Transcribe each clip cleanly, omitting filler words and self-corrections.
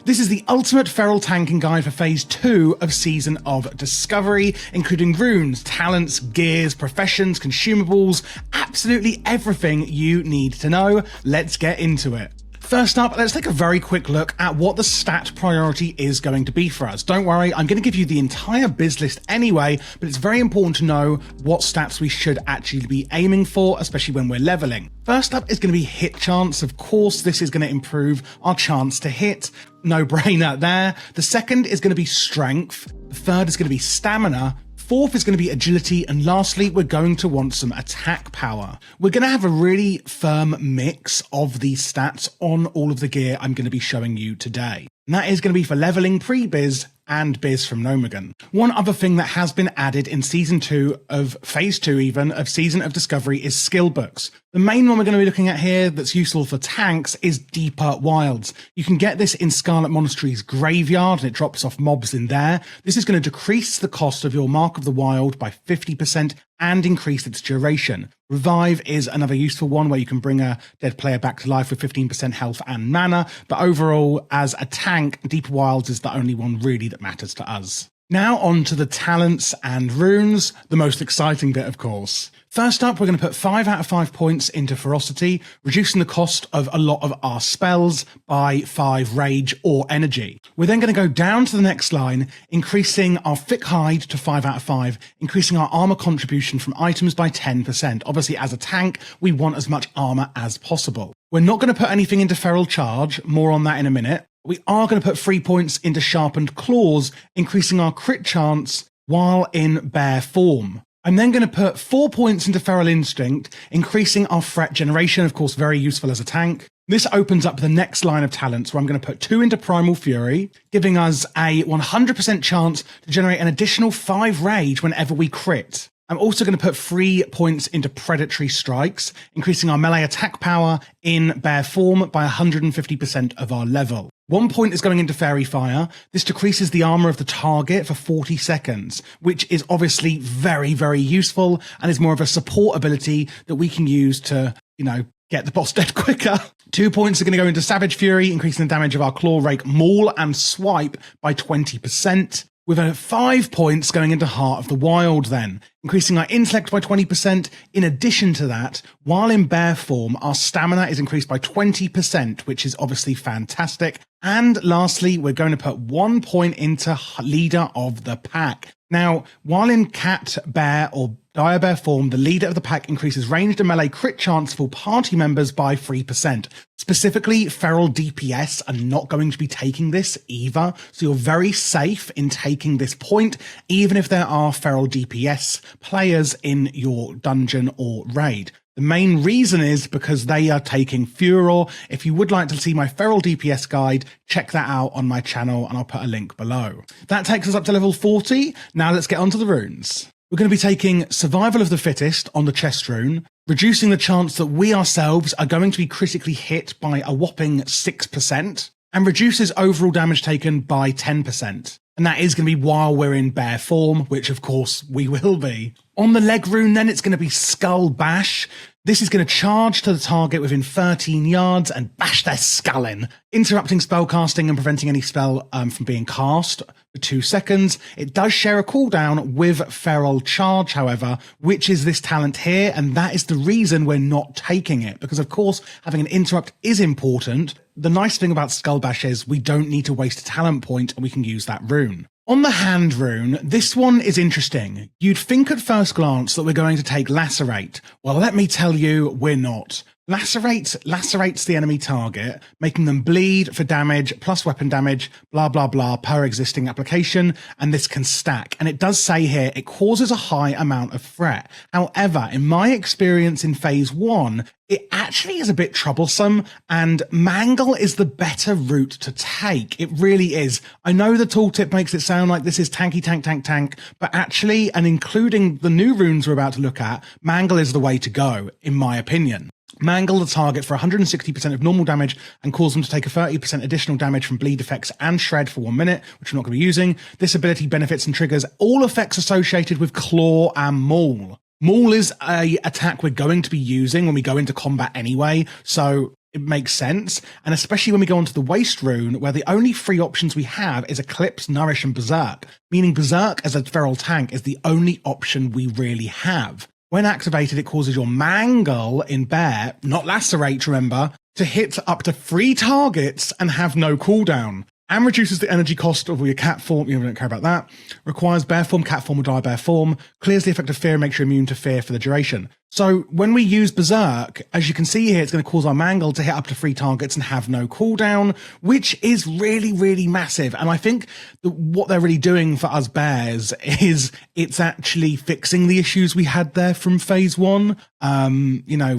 This is the ultimate feral tanking guide for Phase 2 of Season of Discovery, including runes, talents, gears, professions, consumables, absolutely everything you need to know. Let's get into it. First up, let's take a very quick look at what the stat priority is going to be for us. Don't worry, I'm going to give you the entire biz list anyway, but it's very important to know what stats we should actually be aiming for, especially when we're leveling. First up is going to be hit chance. Of course, this is going to improve our chance to hit. No brainer there. The second is going to be strength. The third is going to be stamina. Fourth is going to be agility, and lastly, we're going to want some attack power. We're going to have a really firm mix of these stats on all of the gear I'm going to be showing you today. And that is going to be for leveling, pre-biz, and biz from Nomagon. One other thing that has been added in Season 2 of Phase 2 even, of Season of Discovery is skill books. The main one we're going to be looking at here that's useful for tanks is Deeper Wilds. You can get this in Scarlet Monastery's Graveyard, and it drops off mobs in there. This is going to decrease the cost of your Mark of the Wild by 50% and increase its duration. Revive is another useful one where you can bring a dead player back to life with 15% health and mana, but overall, as a tank, Deeper Wilds is the only one really that matters to us. Now on to the talents and runes, the most exciting bit of course. First up, we're going to put 5 out of 5 points into Ferocity, reducing the cost of a lot of our spells by 5 rage or energy. We're then going to go down to the next line, increasing our thick hide to 5 out of 5, increasing our armor contribution from items by 10%. Obviously, as a tank, we want as much armor as possible. We're not going to put anything into Feral Charge, more on that in a minute. We are going to put 3 points into Sharpened Claws, increasing our crit chance while in bear form. I'm then going to put 4 points into Feral Instinct, increasing our threat generation, of course very useful as a tank. This opens up the next line of talents where I'm going to put 2 into Primal Fury, giving us a 100% chance to generate an additional 5 rage whenever we crit. I'm also going to put 3 points into Predatory Strikes, increasing our melee attack power in bear form by 150% of our level. 1 point is going into Fairy Fire. This decreases the armor of the target for 40 seconds, which is obviously very, very useful and is more of a support ability that we can use to, get the boss dead quicker. 2 points are going to go into Savage Fury, increasing the damage of our Claw, Rake, Maul, and Swipe by 20%. With 5 points going into Heart of the Wild then, increasing our intellect by 20%. In addition to that, while in bear form, our stamina is increased by 20%, which is obviously fantastic. And lastly, we're going to put 1 point into Leader of the Pack. Now, while in cat, bear, or dire bear form, the leader of the pack increases ranged and melee crit chance for party members by 3%. Specifically, feral DPS are not going to be taking this either, so you're very safe in taking this point, even if there are feral DPS players in your dungeon or raid. The main reason is because they are taking Furor. If you would like to see my Feral DPS guide, check that out on my channel and I'll put a link below. That takes us up to level 40. Now let's get onto the runes. We're going to be taking Survival of the Fittest on the chest rune, reducing the chance that we ourselves are going to be critically hit by a whopping 6%, and reduces overall damage taken by 10%. And that is going to be while we're in bear form, which of course we will be. On the leg rune then, it's going to be Skull Bash. This is going to charge to the target within 13 yards and bash their skull in, interrupting spellcasting and preventing any spell from being cast for 2 seconds. It does share a cooldown with Feral Charge, however, which is this talent here, and that is the reason we're not taking it, because of course having an interrupt is important. The nice thing about Skull Bash is we don't need to waste a talent point and we can use that rune. On the hand rune, this one is interesting. You'd think at first glance that we're going to take Lacerate. Well, let me tell you, we're not. Lacerate lacerates the enemy target, making them bleed for damage, plus weapon damage, blah, blah, blah, per existing application, and this can stack. And it does say here, it causes a high amount of threat. However, in my experience in Phase 1, it actually is a bit troublesome, and Mangle is the better route to take. It really is. I know the tooltip makes it sound like this is tanky, tank, but actually, and including the new runes we're about to look at, Mangle is the way to go, in my opinion. Mangle the target for 160% of normal damage and cause them to take a 30% additional damage from bleed effects and shred for 1 minute, which we're not going to be using. This ability benefits and triggers all effects associated with Claw and Maul. Maul is a attack we're going to be using when we go into combat anyway, so it makes sense. And especially when we go onto the waste rune, where the only three options we have is Eclipse, Nourish, and Berserk, meaning Berserk as a feral tank is the only option we really have. When activated, it causes your Mangle in Bear, not Lacerate, remember, to hit up to 3 targets and have no cooldown. And reduces the energy cost of your cat form. You don't care about that. Requires bear form, cat form, or die bear form. Clears the effect of fear and makes you immune to fear for the duration. So when we use Berserk, as you can see here, it's going to cause our Mangle to hit up to 3 targets and have no cooldown, which is really, really massive. And I think that what they're really doing for us bears is it's actually fixing the issues we had there from phase 1,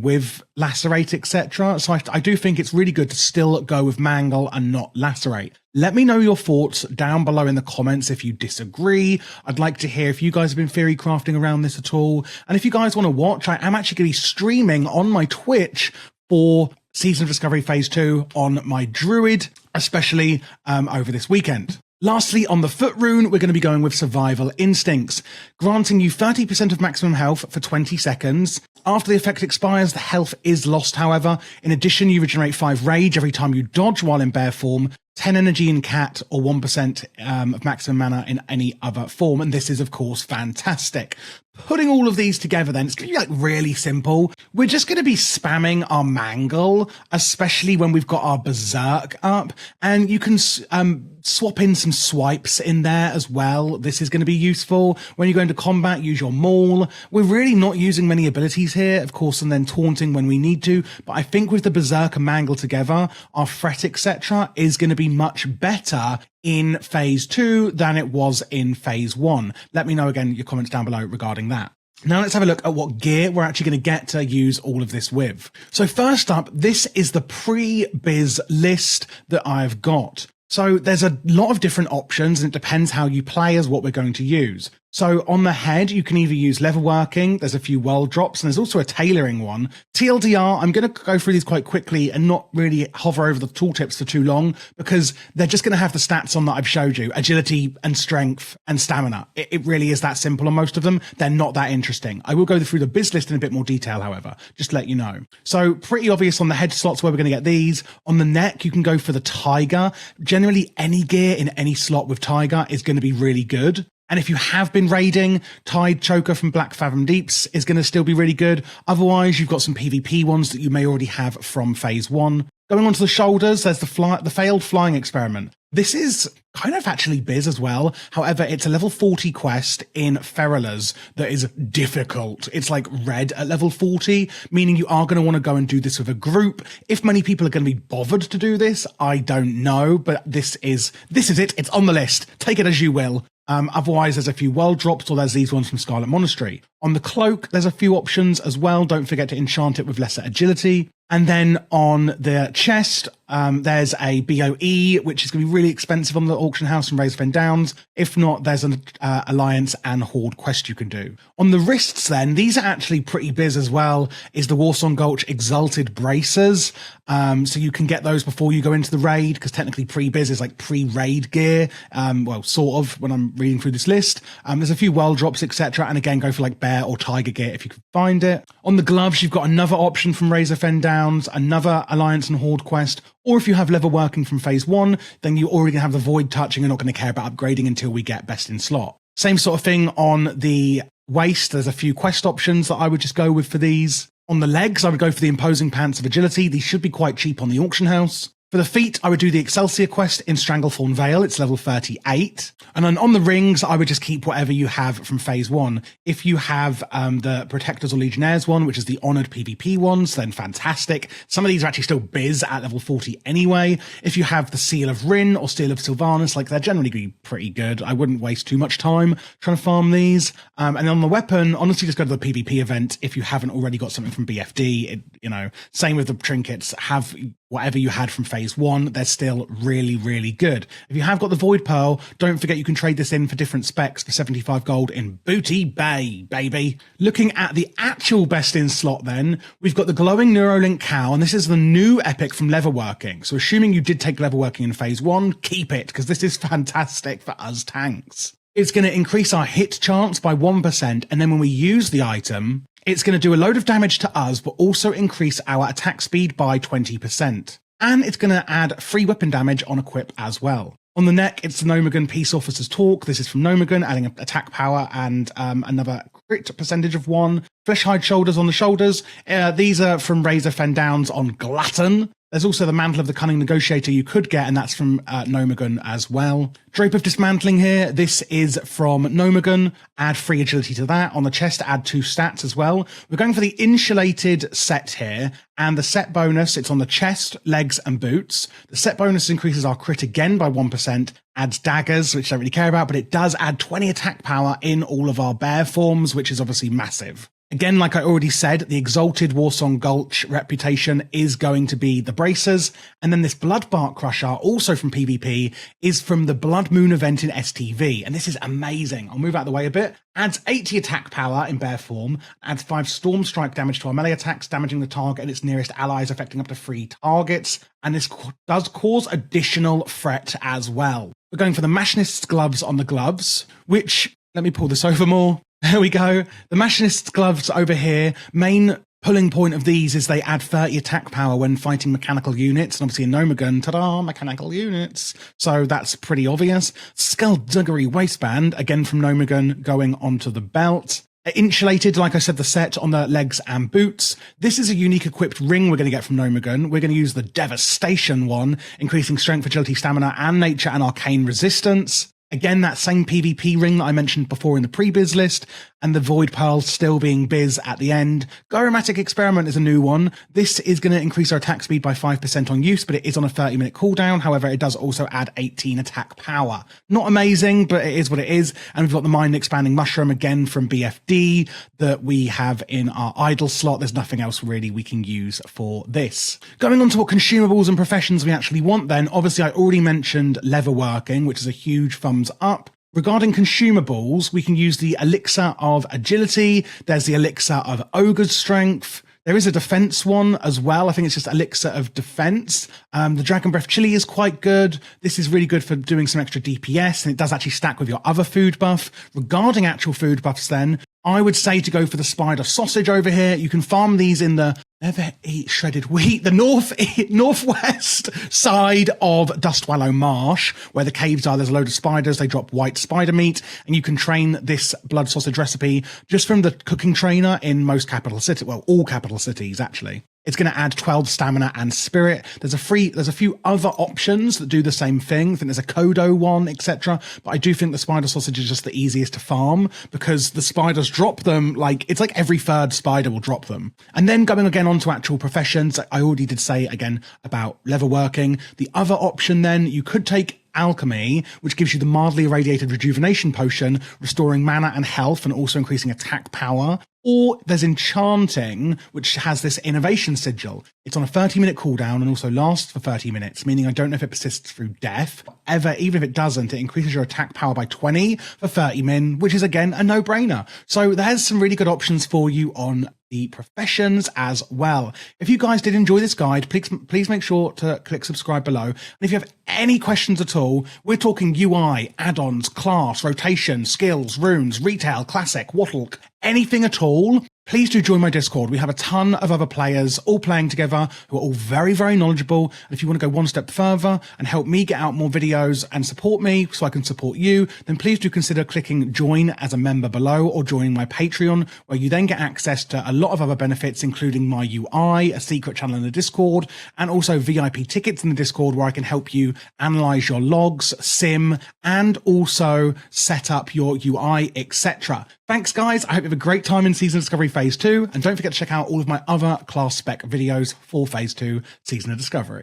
with Lacerate, etc. So I do think it's really good to still go with Mangle and not Lacerate. Let me know your thoughts down below in the comments if you disagree. I'd like to hear if you guys have been theory crafting around this at all. And if you guys want to watch, I am actually going to be streaming on my Twitch for Season of Discovery Phase 2 on my Druid, especially over this weekend. Lastly, on the foot rune, we're going to be going with Survival Instincts, granting you 30% of maximum health for 20 seconds. After the effect expires, the health is lost, however. In addition, you regenerate 5 rage every time you dodge while in bear form, 10 energy in cat, or 1% of maximum mana in any other form. And this is, of course, fantastic. Putting all of these together, then, it's going to be really simple. We're just going to be spamming our Mangle, especially when we've got our Berserk up. And you can swap in some swipes in there as well. This is going to be useful. When you go into combat, use your Maul. We're really not using many abilities here, of course, and then taunting when we need to. But I think with the Berserk and Mangle together, our Fret, etc. is going to be much better in phase 2 than it was in phase 1. Let me know again your comments down below regarding that. Now let's have a look at what gear we're actually going to get to use all of this with. So first up, this is the pre-biz list that I've got. So there's a lot of different options and it depends how you play as what we're going to use. So on the head, you can either use level working, there's a few world drops, and there's also a tailoring one. TLDR, I'm going to go through these quite quickly and not really hover over the tooltips for too long because they're just going to have the stats on that I've showed you, agility and strength and stamina. It really is that simple on most of them. They're not that interesting. I will go through the biz list in a bit more detail, however, just to let you know. So pretty obvious on the head slots where we're going to get these. On the neck, you can go for the Tiger. Generally, any gear in any slot with Tiger is going to be really good. And if you have been raiding, Tide Choker from Black Fathom Deeps is going to still be really good. Otherwise, you've got some PvP ones that you may already have from phase 1. Going on to the shoulders, there's the failed flying experiment. This is kind of actually biz as well. However, it's a level 40 quest in Feralers that is difficult. It's like red at level 40, meaning you are going to want to go and do this with a group. If many people are going to be bothered to do this, I don't know, but this is it. It's on the list. Take it as you will. Otherwise, there's a few world drops, or there's these ones from Scarlet Monastery. On the cloak, there's a few options as well. Don't forget to enchant it with lesser agility. And then on the chest, there's a BOE, which is going to be really expensive on the auction house and Razorfen Downs. If not, there's an Alliance and Horde quest you can do. On the wrists then, these are actually pretty biz as well, is the Warsong Gulch Exalted Bracers. So you can get those before you go into the raid, because technically pre-biz is like pre-raid gear. Well, sort of, when I'm reading through this list. There's a few world drops, etc. And again, go for like bear or tiger gear if you can find it. On the gloves, you've got another option from Razorfen Downs, another Alliance and Horde quest. Or if you have level working from phase 1, then you're already going to have the void touch and you're not going to care about upgrading until we get best in slot. Same sort of thing on the waist. There's a few quest options that I would just go with for these. On the legs, I would go for the Imposing Pants of Agility. These should be quite cheap on the auction house. For the feet, I would do the Excelsior quest in Stranglethorn Vale. It's level 38. And then on the rings, I would just keep whatever you have from phase 1. If you have the Protectors or Legionnaires one, which is the Honoured PvP ones, then fantastic. Some of these are actually still biz at level 40 anyway. If you have the Seal of Rin or Seal of Sylvanas, like they're generally going to be pretty good. I wouldn't waste too much time trying to farm these. And on the weapon, honestly, just go to the PvP event if you haven't already got something from BFD. Same with the trinkets. Have whatever you had from phase 1, they're still really, really good. If you have got the Void Pearl, don't forget you can trade this in for different specs for 75 gold in Booty Bay, baby. Looking at the actual best in slot then, we've got the Glowing Neurolink Cow, and this is the new epic from Leatherworking. So assuming you did take Leatherworking in phase 1, keep it, because this is fantastic for us tanks. It's going to increase our hit chance by 1%, and then when we use the item, It's going to do a load of damage to us, but also increase our attack speed by 20%. And it's going to add free weapon damage on equip as well. On the neck, it's the Nomagon Peace Officer's Talk. This is from Nomagon, adding attack power and another crit percentage of 1. Flesh Hide Shoulders on the shoulders. These are from Razor Fendowns on Glutton. There's also the Mantle of the Cunning Negotiator you could get, and that's from Nomagon as well. Drape of Dismantling here. This is from Nomagon. Add free agility to that. On the chest, add 2 stats as well. We're going for the insulated set here, and the set bonus, it's on the chest, legs, and boots. The set bonus increases our crit again by 1%, adds daggers, which I don't really care about, but it does add 20 attack power in all of our bear forms, which is obviously massive. Again, like I already said, the Exalted Warsong Gulch reputation is going to be the bracers. And then this Bloodbark Crusher, also from PvP, is from the Blood Moon event in STV. And this is amazing. I'll move out of the way a bit. Adds 80 attack power in bear form. Adds 5 Storm Strike damage to our melee attacks, damaging the target and its nearest allies, affecting up to 3 targets. And this does cause additional threat as well. We're going for the Machinist's Gloves on the gloves, which, let me pull this over more. There we go. The Machinist's Gloves over here, main pulling point of these is they add 30 attack power when fighting mechanical units. And obviously in Nomagon, ta-da, mechanical units. So that's pretty obvious. Skullduggery Waistband, again from Nomagon, going onto the belt. Insulated, like I said, the set on the legs and boots. This is a unique equipped ring we're going to get from Nomagon. We're going to use the Devastation one, increasing strength, agility, stamina, and nature and arcane resistance. Again, that same PvP ring that I mentioned before in the pre-biz list, and the Void Pearl still being biz at the end. Gyromatic Experiment is a new one. This is going to increase our attack speed by 5% on use, but it is on a 30-minute cooldown. However, it does also add 18 attack power. Not amazing, but it is what it is. And we've got the Mind Expanding Mushroom again from BFD that we have in our idle slot. There's nothing else really we can use for this. Going on to what consumables and professions we actually want then, obviously I already mentioned leatherworking, which is a huge thumbs up. Regarding consumables, we can use the Elixir of Agility. There's the Elixir of Ogre's Strength. There is a defense one as well. I think it's just Elixir of Defense. The Dragon Breath Chili is quite good. This is really good for doing some extra DPS, and it does actually stack with your other food buff. Regarding actual food buffs then, I would say to go for the Spider Sausage over here. You can farm these in the Never Eat Shredded Wheat, the northwest side of Dustwallow Marsh, where the caves are. There's a load of spiders. They drop white spider meat, and you can train this blood sausage recipe just from the cooking trainer in most capital cities. Well, all capital cities, actually. It's going to add 12 stamina and spirit. There's a few other options that do the same thing. I think there's a Kodo one, etc. But I do think the spider sausage is just the easiest to farm because the spiders drop them it's like every third spider will drop them. And then going again on to actual professions, I already did say again about leatherworking. The other option then, you could take Alchemy, which gives you the mildly irradiated rejuvenation potion, restoring mana and health and also increasing attack power. Or there's Enchanting, which has this innovation sigil. It's on a 30-minute cooldown and also lasts for 30 minutes, meaning I don't know if it persists through death. However, even if it doesn't, it increases your attack power by 20 for 30 min, which is again a no-brainer. So there's some really good options for you on the professions as well. If you guys did enjoy this guide, please make sure to click subscribe below. And if you have any questions at all, we're talking UI, add-ons, class, rotation, skills, runes, retail, classic, wattle, anything at all, please do join my Discord. We have a ton of other players all playing together who are all very, very knowledgeable. And if you want to go one step further and help me get out more videos and support me so I can support you, then please do consider clicking join as a member below or joining my Patreon, where you then get access to a lot of other benefits, including my UI, a secret channel in the Discord, and also VIP tickets in the Discord where I can help you analyze your logs, sim, and also set up your UI, etc. Thanks, guys. I hope you have a great time in Season of Discovery Phase 2. And don't forget to check out all of my other class spec videos for Phase 2 Season of Discovery.